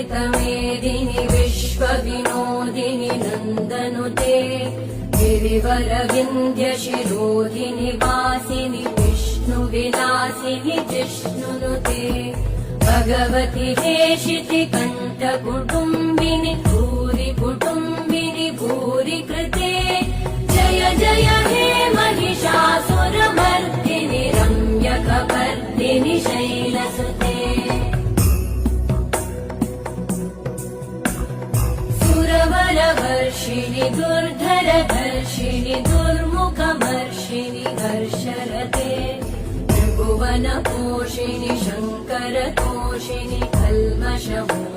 श्वेतमेदिनि विश्वविनोदिनि नन्दनुते गिरिवरविन्ध्यशिरोधिनि वासिनि विष्णुविलासिनि जिष्णुनुते भगवति हेशिति कण्ठकुटुम्बिनि भूरि कुटुम्बिनि भूरि कृते जय जय हे महिषासुरमर्दिनि रम्यकपर्दिनि शैलसुते सुरवरवर्षिणि दुर्धरधर्षिणि दुर्मुखमर्षिणि हर्षरते त्रिभुवनपोषिणि शङ्करतोषिणि कल्मषमो